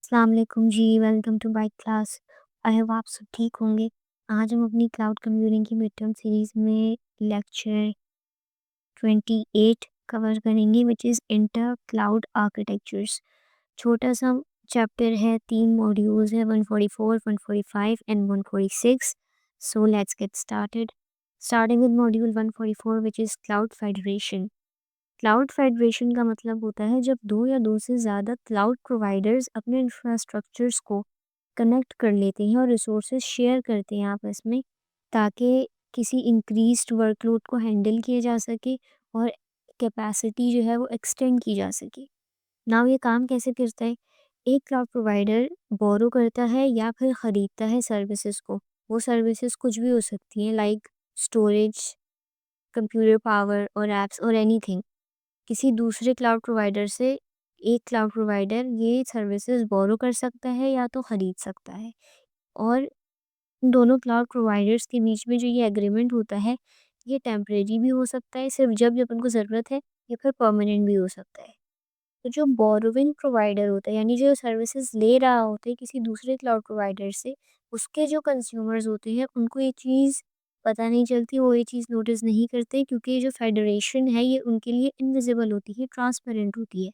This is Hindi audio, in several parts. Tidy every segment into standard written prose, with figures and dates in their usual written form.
अस्सलाम वालेकुम जी, welcome to bike class. I hope आप सब ठीक होंगे। आज हम अपनी क्लाउड कंप्यूटिंग की मिड टर्म सीरीज़ में लेक्चर 28 कवर करेंगे which is inter cloud architectures. छोटा सा चैप्टर है, 3 मॉड्यूल्स हैं, 144, 145 and 146। So let's get started. Starting with module 144 which is cloud federation. Cloud federation का मतलब होता है जब दो या दो से ज़्यादा क्लाउड प्रोवाइडर्स अपने इंफ्रास्ट्रक्चर्स को कनेक्ट कर लेते हैं और रिसोर्सेज शेयर करते हैं आपस में, ताकि किसी इंक्रीज्ड वर्कलोड को हैंडल किया जा सके और कैपेसिटी जो है वो एक्सटेंड की जा सके। नाउ ये काम कैसे करता है? एक क्लाउड प्रोवाइडर बोरो करता है या फिर ख़रीदता है सर्विसेज को। वो सर्विसेज कुछ भी हो सकती हैं, लाइक स्टोरेज, कंप्यूटर पावर और एप्स और एनीथिंग। किसी दूसरे क्लाउड प्रोवाइडर से एक क्लाउड प्रोवाइडर ये सर्विसेज बोरो कर सकता है या तो ख़रीद सकता है। और दोनों क्लाउड प्रोवाइडर्स के बीच में जो ये एग्रीमेंट होता है, ये टेम्परेरी भी हो सकता है, सिर्फ जब जब उनको ज़रूरत है, या फिर परमानेंट भी हो सकता है। तो जो बोरोविंग प्रोवाइडर होता है, यानी जो सर्विसेज ले रहा होता है किसी दूसरे क्लाउड प्रोवाइडर से, उसके जो कंज्यूमर्स होते हैं उनको ये चीज़ पता नहीं चलती, वो ये चीज़ नोटिस नहीं करते, क्योंकि ये जो फेडरेशन है ये उनके लिए इनविजिबल होती है, ट्रांसपेरेंट होती है।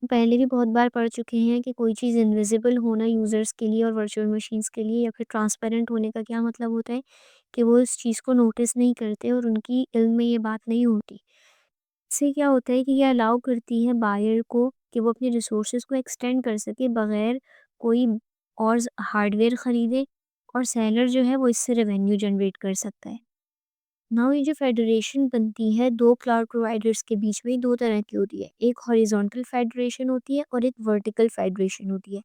पहले भी बहुत बार पढ़ चुके हैं कि कोई चीज़ इनविजिबल होना यूज़र्स के लिए और वर्चुअल मशीन्स के लिए, या फिर ट्रांसपेरेंट होने का क्या मतलब होता है कि वो इस चीज़ को नोटिस नहीं करते और उनकी इल्म में ये बात नहीं होती। इससे क्या होता है कि ये अलाउ करती है बायर को कि वो अपने रिसोर्सेज को एक्सटेंड कर सके बगैर कोई और हार्डवेयर ख़रीदे, और सेलर जो है वो इससे रेवेन्यू जनरेट कर सकता है। नाउ ये जो फेडरेशन बनती है दो क्लाउड प्रोवाइडर्स के बीच में, दो तरह की होती है। एक हॉरिजॉन्टल फेडरेशन होती है और एक वर्टिकल फेडरेशन होती है।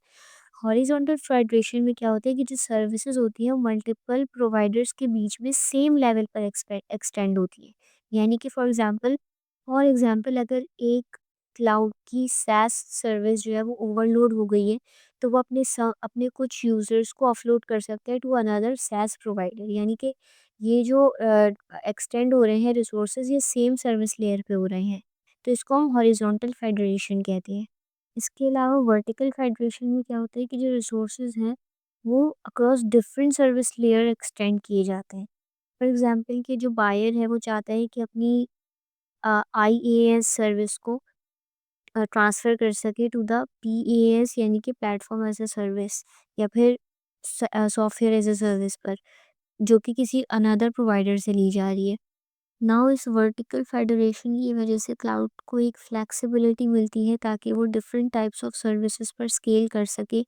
हॉरिजॉन्टल फेडरेशन में क्या होता है कि जो सर्विसेज होती है वो मल्टीपल प्रोवाइडर्स के बीच में सेम लेवल पर एक्सटेंड होती है। यानी कि फॉर एग्जांपल अगर एक क्लाउड की सैस सर्विस जो है वो ओवरलोड हो गई है, तो वो अपने कुछ यूजर्स को ऑफलोड कर सकता है टू अनदर सैस प्रोवाइडर। यानी कि ये जो एक्सटेंड हो रहे हैं रिसोर्सेज, ये सेम सर्विस लेयर पे हो रहे हैं, तो इसको हम हॉरिजॉन्टल फेडरेशन कहते हैं। इसके अलावा वर्टिकल फेडरेशन में क्या होता है कि जो रिसोर्सेज हैं वो across different service layer extend किए जाते हैं। फॉर एग्जांपल कि जो बायर है वो चाहता है कि अपनी आईएएस सर्विस को ट्रांसफ़र कर सके टू द पीएएस, यानी कि प्लेटफॉर्म एज अ सर्विस, या फिर सॉफ्टवेयर एज अ सर्विस पर, जो कि किसी अनदर प्रोवाइडर से ली जा रही है। नाउ इस वर्टिकल फेडरेशन की वजह से क्लाउड को एक फ्लेक्सिबिलिटी मिलती है, ताकि वो डिफरेंट टाइप्स ऑफ सर्विसेज पर स्केल कर सके।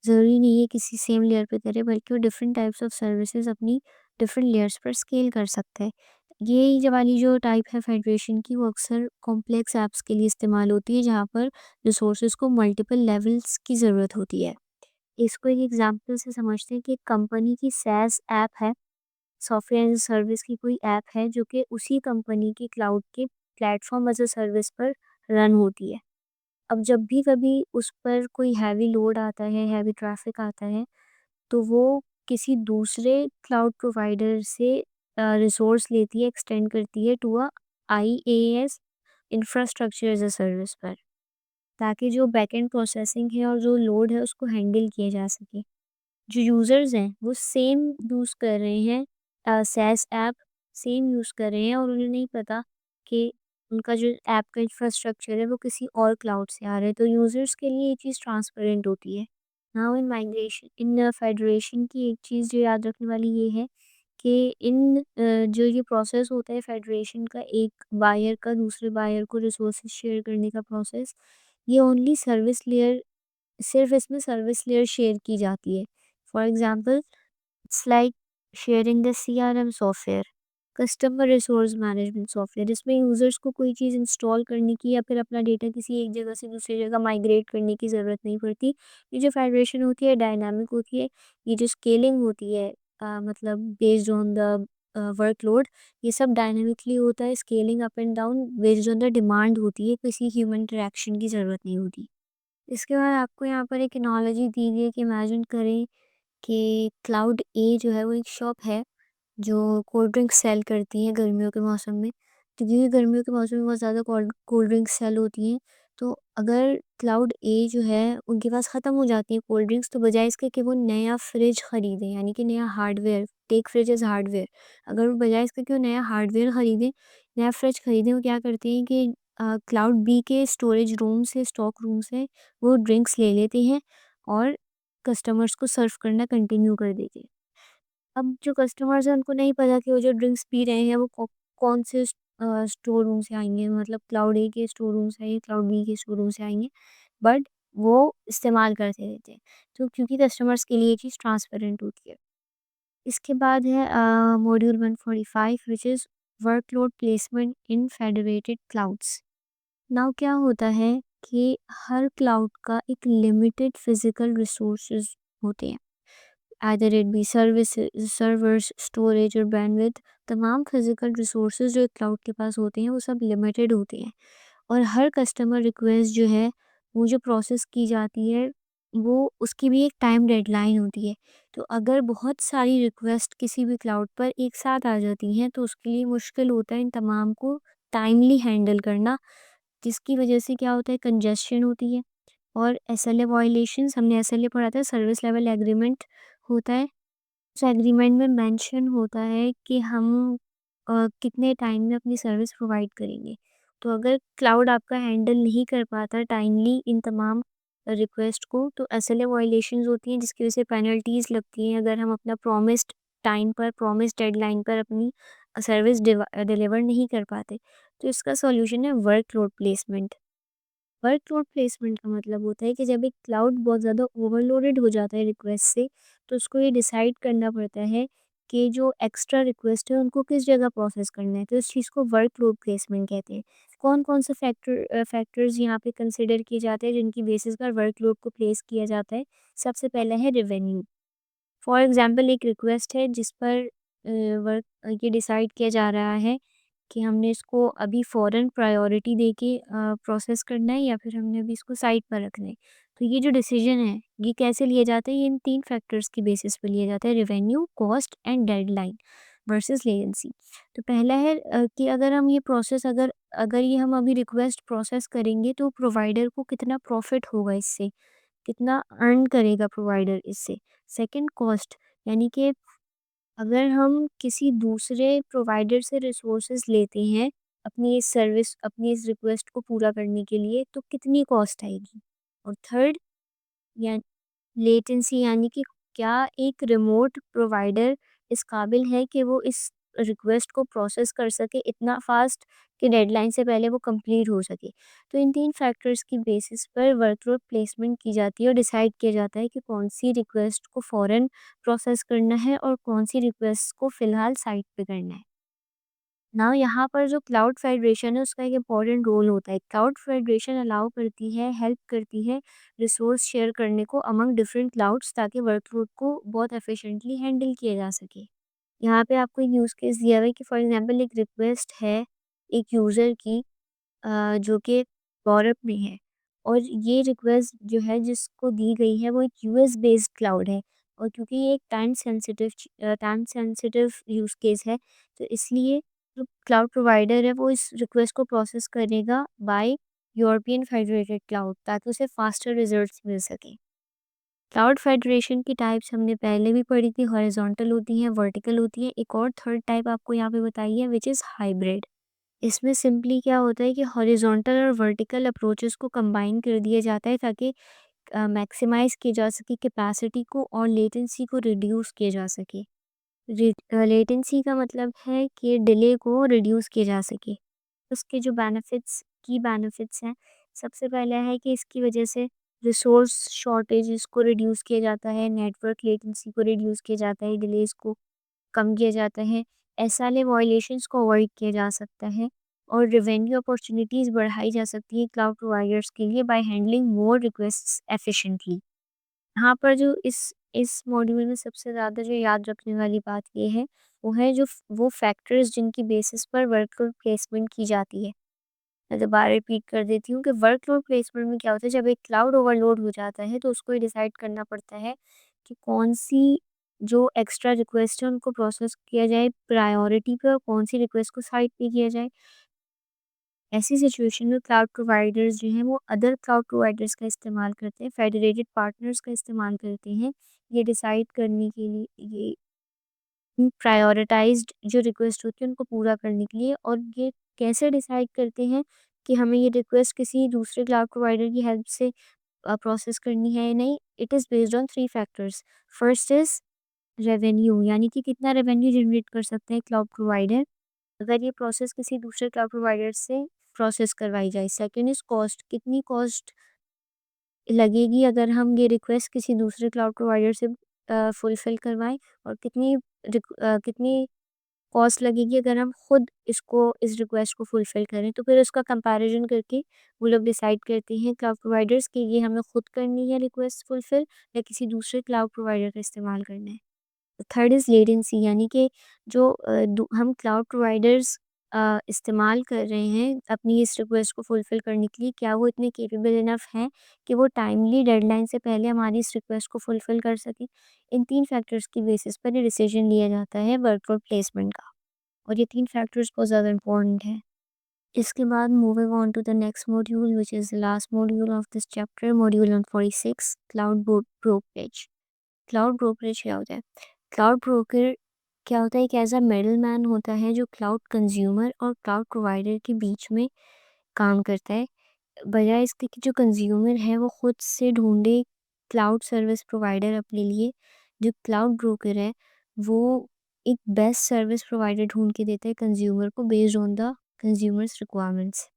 ज़रूरी नहीं है किसी सेम लेयर पे करे, बल्कि वो डिफरेंट टाइप्स ऑफ सर्विसेज अपनी डिफरेंट लेयर्स पर स्केल कर सकता है। ये जो वाली जो टाइप है फेडरेशन की, वो अक्सर कॉम्प्लेक्स ऐप्स के लिए इस्तेमाल होती है, जहाँ पर रिसोर्सेज को मल्टीपल लेवल्स की ज़रूरत होती है। इसको एक एग्जांपल से समझते हैं कि एक कंपनी की सैस ऐप है, सॉफ्टवेयर एज़ अ सर्विस की कोई ऐप है, जो कि उसी कंपनी की क्लाउड के प्लेटफ़ॉर्म एज़ अ सर्विस पर रन होती है। अब जब भी कभी उस पर कोई हैवी लोड आता है, हैवी ट्रैफ़िक आता है, तो वो किसी दूसरे क्लाउड प्रोवाइडर से रिसोर्स लेती है, एक्सटेंड करती है to IaaS infrastructure as a service पर, ताकि जो बैकएंड प्रोसेसिंग है और जो लोड है उसको हैंडल किया जा सके। जो यूज़र्स हैं वो सेम यूज़ कर रहे हैं, सैस ऐप सेम यूज़ कर रहे हैं, और उन्हें नहीं पता कि उनका जो ऐप का इंफ्रास्ट्रक्चर है वो किसी और क्लाउड से आ रहा है, तो यूज़र्स के लिए ये चीज़ ट्रांसपेरेंट होती है। नाउ इन फेडरेशन की एक चीज़ जो याद रखने वाली ये है कि जो ये प्रोसेस होता है फेडरेशन का, एक बायर का दूसरे बायर को रिसोर्सेज शेयर करने का प्रोसेस, ये ओनली सर्विस लेयर, सिर्फ इसमें सर्विस लेयर शेयर की जाती है। For example, it's like sharing the CRM software, customer resource management software. इसमें यूज़र्स को कोई चीज़ इंस्टॉल करने की या फिर अपना डेटा किसी एक जगह से दूसरी जगह माइग्रेट करने की ज़रूरत नहीं पड़ती। ये जो फेडरेशन होती है डायनामिक होती है। ये जो स्केलिंग होती है, मतलब बेस्ड ऑन द वर्कलोड, ये सब डायनामिकली होता है। Scaling up and down based on the demand होती है, किसी ह्यूमन इंटरैक्शन की ज़रूरत नहीं होती। इसके बाद आपको यहाँ पर एक एनालॉजी दी गई है कि इमेजिन करें कि क्लाउड ए जो है वो एक शॉप है, जो कोल्ड ड्रिंक्स सेल करती है गर्मियों के मौसम में। तो क्योंकि गर्मियों के मौसम में बहुत ज़्यादा कोल्ड कोल्ड ड्रिंक्स सेल होती हैं, तो अगर क्लाउड ए जो है उनके पास ख़त्म हो जाती है कोल्ड ड्रिंक्स, तो बजाय इसके कि वो नया फ्रिज खरीदें, यानी कि नया hardware, take fridge is hardware. अगर वो बजाय इसके कि वो नया हार्डवेयर खरीदें, नया फ्रिज खरीदें, वो क्या करते हैं कि क्लाउड बी के स्टोरेज रूम से, स्टॉक रूम से वो ड्रिंक्स ले लेते हैं और कस्टमर्स को सर्व करना कंटिन्यू कर देते हैं। अब जो कस्टमर्स हैं उनको नहीं पता कि वो जो ड्रिंक्स पी रहे हैं वो कौन से स्टोर रूम से आएँगे, मतलब क्लाउड ए के स्टोर रूम से आएँगे, क्लाउड बी के स्टोर रूम से आएँगे, बट वो इस्तेमाल करते रहते हैं। तो क्योंकि कस्टमर्स के लिए ये चीज़ ट्रांसपेरेंट होती है। इसके बाद है module 145 which is workload placement in federated clouds. Now क्या होता है कि हर क्लाउड का एक लिमिटेड फिजिकल रिसोर्सेज होते हैं, either it be services, servers, storage और बैंडविड्थ। तमाम फिजिकल रिसोर्सेज जो क्लाउड के पास होते हैं वो सब लिमिटेड होते हैं, और हर कस्टमर रिक्वेस्ट जो है वो जो प्रोसेस की जाती है वो उसकी भी एक टाइम डेडलाइन होती है। तो अगर बहुत सारी रिक्वेस्ट किसी भी क्लाउड पर एक साथ आ जाती हैं तो उसके लिए मुश्किल होता है इन तमाम को टाइमली हैंडल करना, जिसकी वजह से क्या होता है, कंजेशन होती है और एसएलए वायलेशंस। हमने एसएलए पढ़ा था, सर्विस लेवल एग्रीमेंट होता है। उस एग्रीमेंट में मेंशन होता है कि हम कितने टाइम में अपनी सर्विस प्रोवाइड करेंगे। तो अगर क्लाउड आपका हैंडल नहीं कर पाता टाइमली इन तमाम रिक्वेस्ट को, तो एसएलए वायलेशंस होती हैं, जिसकी वजह से पेनल्टीज लगती हैं अगर हम अपना प्रॉमिस्ड टाइम पर, प्रॉमिस्ड डेडलाइन पर अपनी सर्विस डिलीवर नहीं कर पाते। तो इसका सॉल्यूशन है वर्कलोड प्लेसमेंट। वर्कलोड प्लेसमेंट का मतलब होता है कि जब एक क्लाउड बहुत ज़्यादा ओवरलोडेड हो जाता है रिक्वेस्ट से, तो उसको ये डिसाइड करना पड़ता है कि जो एक्स्ट्रा रिक्वेस्ट है उनको किस जगह प्रोसेस करना है। तो इस चीज़ को वर्कलोड प्लेसमेंट कहते हैं। कौन-कौन से फैक्टर्स यहाँ पे कंसिडर किए जाते हैं जिनकी बेसिस पर वर्कलोड को प्लेस किया जाता है। सबसे पहला है रेवेन्यू। फॉर एग्ज़ाम्पल एक रिक्वेस्ट है जिस पर ये डिसाइड किया जा रहा है कि हमने इसको अभी फ़ौरन प्रायोरिटी देके प्रोसेस करना है या फिर हमने अभी इसको साइड पर रखना है। तो ये जो डिसीजन है, ये कैसे लिए जाते हैं? ये इन 3 फैक्टर्स की बेसिस पे लिया जाता है, revenue, cost and deadline versus latency. तो पहला है कि अगर हम ये प्रोसेस अगर अगर ये हम अभी रिक्वेस्ट प्रोसेस करेंगे तो प्रोवाइडर को कितना प्रॉफ़िट होगा इससे? कितना अर्न करेगा प्रोवाइडर इससे? सेकंड कॉस्ट, यानी कि अगर हम किसी दूसरे प्रोवाइडर से रिसोर्सेज लेते हैं अपनी इस सर्विस, अपनी इस रिक्वेस्ट को पूरा करने के लिए, तो कितनी कॉस्ट आएगी। और थर्ड या लेटेंसी, यानी कि क्या एक रिमोट प्रोवाइडर इस काबिल है कि वो इस रिक्वेस्ट को प्रोसेस कर सके इतना फास्ट कि डेडलाइन से पहले वो कंप्लीट हो सके। तो इन 3 फैक्टर्स की बेसिस पर वर्कलोड प्लेसमेंट की जाती है और डिसाइड किया जाता है कि कौन-सी रिक्वेस्ट को फ़ौरन प्रोसेस करना है और कौन-सी रिक्वेस्ट को फ़िलहाल साइड पे करना है। नाउ यहाँ पर जो क्लाउड फेडरेशन है उसका एक इम्पॉर्टेंट रोल होता है। क्लाउड फेडरेशन अलाउ करती है, हेल्प करती है रिसोर्स शेयर करने को अमंग डिफरेंट क्लाउड्स, ताकि वर्कलोड को बहुत एफिशिएंटली हैंडल किया जा सके। यहाँ पे आपको एक यूज़ केस दिया हुआ है कि फॉर एग्ज़ाम्पल एक रिक्वेस्ट है एक यूज़र की जो कि यूरोप में है, और ये रिक्वेस्ट जो है जिसको दी गई है वो एक यूएस बेस्ड क्लाउड है, और क्योंकि ये एक टाइम सेंसिटिव यूज़ केस है, तो इसलिए जो क्लाउड प्रोवाइडर है वो इस रिक्वेस्ट को प्रोसेस करेगा बाय यूरोपियन फेडरेटेड क्लाउड, ताकि उसे फास्टर रिजल्ट्स मिल सकें। क्लाउड फेडरेशन की टाइप्स हमने पहले भी पढ़ी थी, हॉरिजॉन्टल होती हैं, वर्टिकल होती हैं। एक और थर्ड टाइप आपको यहाँ पे बताई है विच इज़ हाइब्रिड। इसमें सिंपली क्या होता है कि हॉरिजॉन्टल और वर्टिकल अप्रोचेस को कंबाइन कर दिया जाता है, ताकि मैक्सिमाइज़ की जा सके कैपेसिटी को और लेटेंसी को रिड्यूस किया जा सके। लेटेंसी का मतलब है कि डिले को रिड्यूस किया जा सके। उसके जो बेनिफिट्स हैं, सबसे पहला है कि इसकी वजह से रिसोर्स शॉर्टेजेस को रिड्यूस किया जाता है, नेटवर्क लेटेंसी को रिड्यूस किया जाता है, डिलेज़ को कम किया जाता है, एसएलए वायलेशंस को अवॉइड किया जा सकता है, और रेवेन्यू अपॉर्चुनिटीज़ बढ़ाई जा सकती है क्लाउड प्रोवाइडर्स के लिए by handling more requests efficiently. यहाँ पर जो इस मॉड्यूल में सबसे ज़्यादा जो याद रखने वाली बात ये है, वो है जो वो फैक्टर्स जिनकी बेसिस पर वर्कलोड प्लेसमेंट की जाती है। मैं दोबारा रिपीट कर देती हूँ कि वर्कलोड प्लेसमेंट में क्या होता है, जब एक क्लाउड ओवरलोड हो जाता है तो उसको ये डिसाइड करना पड़ता है कि कौन-सी जो एक्स्ट्रा रिक्वेस्ट है उनको प्रोसेस किया जाए प्रायोरिटी पे और कौन-सी रिक्वेस्ट को साइड पे किया जाए। ऐसी सिचुएशन में क्लाउड प्रोवाइडर्स जो हैं वो अदर क्लाउड प्रोवाइडर्स का इस्तेमाल करते हैं, फेडरेटेड पार्टनर्स का इस्तेमाल करते हैं, ये डिसाइड करने के लिए, ये प्रायोरिटाइज्ड जो रिक्वेस्ट होती है उनको पूरा करने के लिए। और ये कैसे डिसाइड करते हैं कि हमें ये रिक्वेस्ट किसी दूसरे क्लाउड प्रोवाइडर की हेल्प से प्रोसेस करनी है या नहीं? It is based on 3 factors. First is revenue, यानी कि कितना रेवेन्यू जनरेट कर सकते हैं क्लाउड प्रोवाइडर अगर ये प्रोसेस किसी दूसरे क्लाउड प्रोवाइडर से प्रोसेस करवाई जाए। सेकंड इज़ कॉस्ट, कितनी कॉस्ट लगेगी अगर हम ये रिक्वेस्ट किसी दूसरे क्लाउड प्रोवाइडर से फुलफ़िल करवाएँ, और कितनी कॉस्ट लगेगी अगर हम खुद इस रिक्वेस्ट को फुलफ़िल करें। तो फिर उसका कंपैरिज़न करके वो लोग डिसाइड करते हैं क्लाउड प्रोवाइडर्स कि ये हमें खुद करनी है रिक्वेस्ट फुलफ़िल या किसी दूसरे क्लाउड प्रोवाइडर का इस्तेमाल करना है। थर्ड इज़ लेटेंसी, यानी कि जो हम क्लाउड प्रोवाइडर्स इस्तेमाल कर रहे हैं अपनी इस रिक्वेस्ट को फुलफ़िल करने के लिए, क्या वो इतने कैपेबल इनफ हैं कि वो टाइमली डेडलाइन से पहले हमारी इस रिक्वेस्ट को फुलफ़िल कर सकें। इन 3 फैक्टर्स की बेसिस पर ये डिसीजन लिया जाता है वर्कलोड प्लेसमेंट का, और ये 3 फैक्टर्स बहुत ज़्यादा इम्पोर्टेंट हैं। इसके बाद moving on to the next module which is the last module of this chapter, module number 46, cloud brokerage. Cloud brokerage क्या होता है? क्लाउड ब्रोकर क्या होता है? एक ऐसा मिडल मैन होता है जो क्लाउड कंज्यूमर और क्लाउड प्रोवाइडर के बीच में काम करता है। बजाय इसके कि जो कंज्यूमर है वो खुद से ढूंढे क्लाउड सर्विस प्रोवाइडर अपने लिए, जो क्लाउड ब्रोकर है वो एक बेस्ट सर्विस प्रोवाइडर ढूंढ के देता है कंज्यूमर को based on the consumers requirements.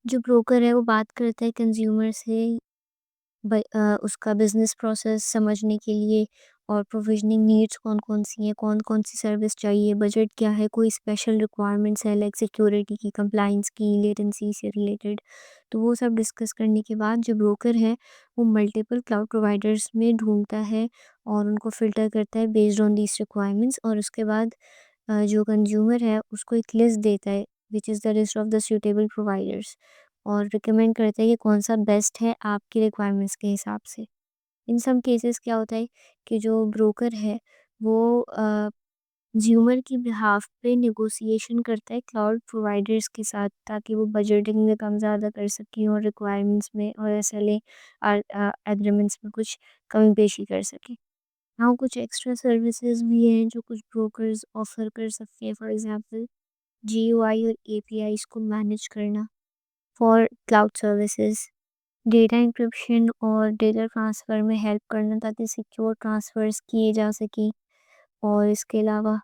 जो ब्रोकर है वो बात करता है कंज्यूमर से उसका बिज़नेस प्रोसेस समझने के लिए, और प्रोविज़निंग नीड्स कौन-कौन सी हैं, कौन-कौन सी सर्विस चाहिए, बजट क्या है, कोई स्पेशल रिक्वायरमेंट्स है लाइक सिक्योरिटी की, कंप्लायंस की, लेटेंसी से रिलेटेड। तो वो सब डिस्कस करने के बाद जो ब्रोकर है वो मल्टीपल क्लाउड प्रोवाइडर्स में ढूँढता है और उनको फ़िल्टर करता है बेस्ड ऑन दीज़ रिक्वायरमेंट्स, और उसके बाद जो कंज्यूमर है उसको एक लिस्ट देता है which is the list of the suitable providers, और रिकमेंड करता है कि कौन-सा बेस्ट है आपकी रिक्वायरमेंट्स के हिसाब से। इन सम केसेस क्या होता है कि जो ब्रोकर है वो कंज्यूमर की बिहाफ़ पे नेगोशिएशन करता है क्लाउड प्रोवाइडर्स के साथ, ताकि वो बजटिंग में कम ज़्यादा कर सकें और रिक्वायरमेंट्स में और एसएलए एग्रीमेंट्स में कुछ कमी-पेशी कर सकें। हाँ, कुछ एक्स्ट्रा सर्विसेज़ भी हैं जो कुछ ब्रोकर्स ऑफ़र कर सकते हैं, फॉर एग्ज़ाम्पल जीयूआई और एपीआईज़ को मैनेज करना for cloud services, data encryption और डेटा ट्रांसफ़र में हेल्प करना ताकि सिक्योर ट्रांसफ़र्स किए जा सकें। और इसके अलावा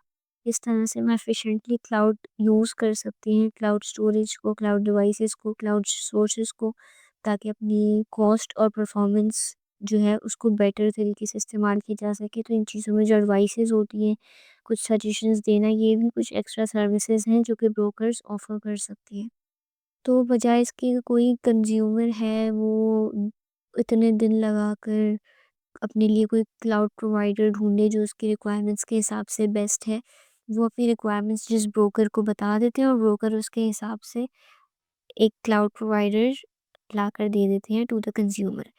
इस तरह से हम एफ़िशिएंटली क्लाउड यूज़ कर सकते हैं, क्लाउड स्टोरेज को, क्लाउड डिवाइसेज़ को, क्लाउड सोर्सेज़ को, ताकि अपनी कॉस्ट और परफ़ॉर्मेंस जो है उसको बेटर तरीके से इस्तेमाल की जा सके। तो इन चीज़ों में जो एडवाइसेज़ होती हैं, कुछ सजेशंस देना, ये भी कुछ एक्स्ट्रा सर्विसेज़ हैं जो कि ब्रोकर्स ऑफ़र कर सकते हैं। तो बजाय इसके कि कोई कंज्यूमर है वो इतने दिन लगाकर अपने लिए कोई क्लाउड प्रोवाइडर ढूँढे जो उसकी रिक्वायरमेंट्स के हिसाब से बेस्ट है, वो अपनी रिक्वायरमेंट्स जिस ब्रोकर को बता देते हैं और ब्रोकर उसके हिसाब से एक क्लाउड प्रोवाइडर लाकर दे देते हैं टू द कंज्यूमर।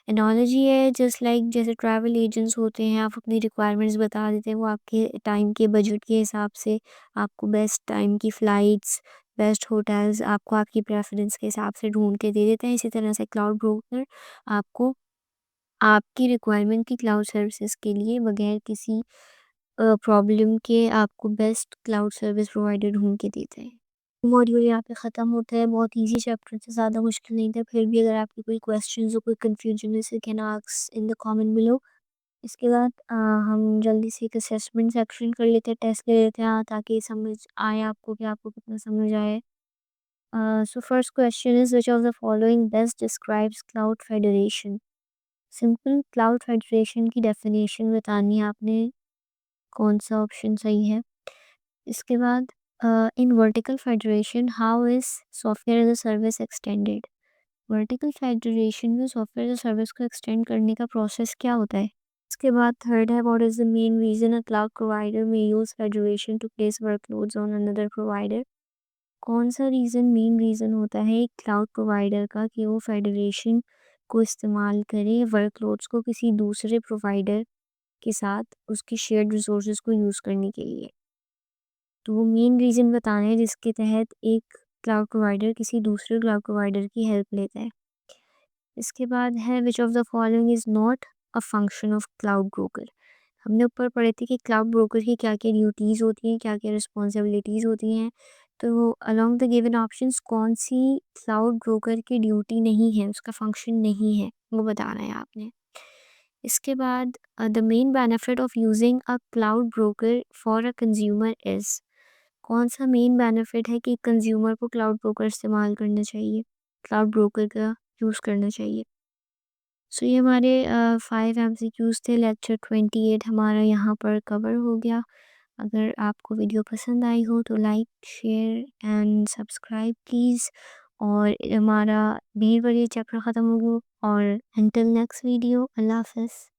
एनालॉजी है जस्ट लाइक जैसे ट्रैवल एजेंट्स होते हैं, आप अपनी रिक्वायरमेंट्स बता देते हैं, वो आपके टाइम के बजट के हिसाब से आपको बेस्ट टाइम की फ़्लाइट्स, बेस्ट होटल्स आपको आपकी प्रेफ़रेंस के हिसाब से ढूँढ के दे देते हैं। इसी तरह से क्लाउड ब्रोकर आपको आपकी रिक्वायरमेंट की क्लाउड सर्विसेज़ के लिए बगैर किसी प्रॉब्लम के आपको बेस्ट क्लाउड सर्विस प्रोवाइडर ढूँढ के देते हैं। मॉड्यूल यहाँ पे ख़त्म होता है, बहुत ईज़ी चैप्टर था, ज़्यादा मुश्किल नहीं था। फिर भी अगर आपकी कोई क्वेश्चंस हो, कोई कन्फ्यूजन है, so you can ask in the comment below. इसके बाद हम जल्दी से एक असेसमेंट सेक्शन कर लेते हैं, टेस्ट ले लेते हैं, ताकि समझ आए आपको कि आपको कितना समझ आया है। So first question is which of the following best describes cloud federation? Simple cloud federation की डेफिनेशन बतानी है आपने, कौन सा ऑप्शन सही है। इसके बाद in vertical federation how is software as a service extended? Vertical federation में सॉफ्टवेयर एज़ अ सर्विस को एक्सटेंड करने का प्रोसेस क्या होता है? इसके बाद थर्ड है what is the main reason a cloud provider में use federation to place workloads on another provider? कौन सा मेन रीज़न होता है एक क्लाउड प्रोवाइडर का कि वो फेडरेशन को इस्तेमाल करे वर्कलोड्स को किसी दूसरे प्रोवाइडर के साथ उसकी शेयर्ड रिसोर्सेज को यूज़ करने के लिए? तो वो मेन रीज़न बताना है जिसके तहत एक क्लाउड प्रोवाइडर किसी दूसरे क्लाउड प्रोवाइडर की हेल्प लेता है। इसके बाद है which of the following is not a function of cloud broker. हमने ऊपर पढ़े थे कि क्लाउड ब्रोकर की क्या-क्या ड्यूटीज़ होती हैं, क्या-क्या रिस्पॉन्सिबिलिटीज़ होती हैं। तो अलोंग द गिवन ऑप्शंस कौन सी क्लाउड ब्रोकर की ड्यूटी नहीं है, उसका फंक्शन नहीं है, वो बताना है आपने। इसके बाद the main benefit of using a cloud broker for a consumer is. कौन सा मेन बेनिफिट है कि कंज्यूमर को क्लाउड ब्रोकर इस्तेमाल करना चाहिए, क्लाउड ब्रोकर का यूज़ करना चाहिए। सो ये हमारे 5 एमसीक्यूज़ थे। लेक्चर 28 हमारा यहाँ पर कवर हो गया। अगर आपको वीडियो पसंद आई हो तो like, share and subscribe please. और हमारा बीर वाली चैप्टर ख़त्म हो गया और अंटिल नेक्स्ट वीडियो, अल्लाह हाफ़िज़।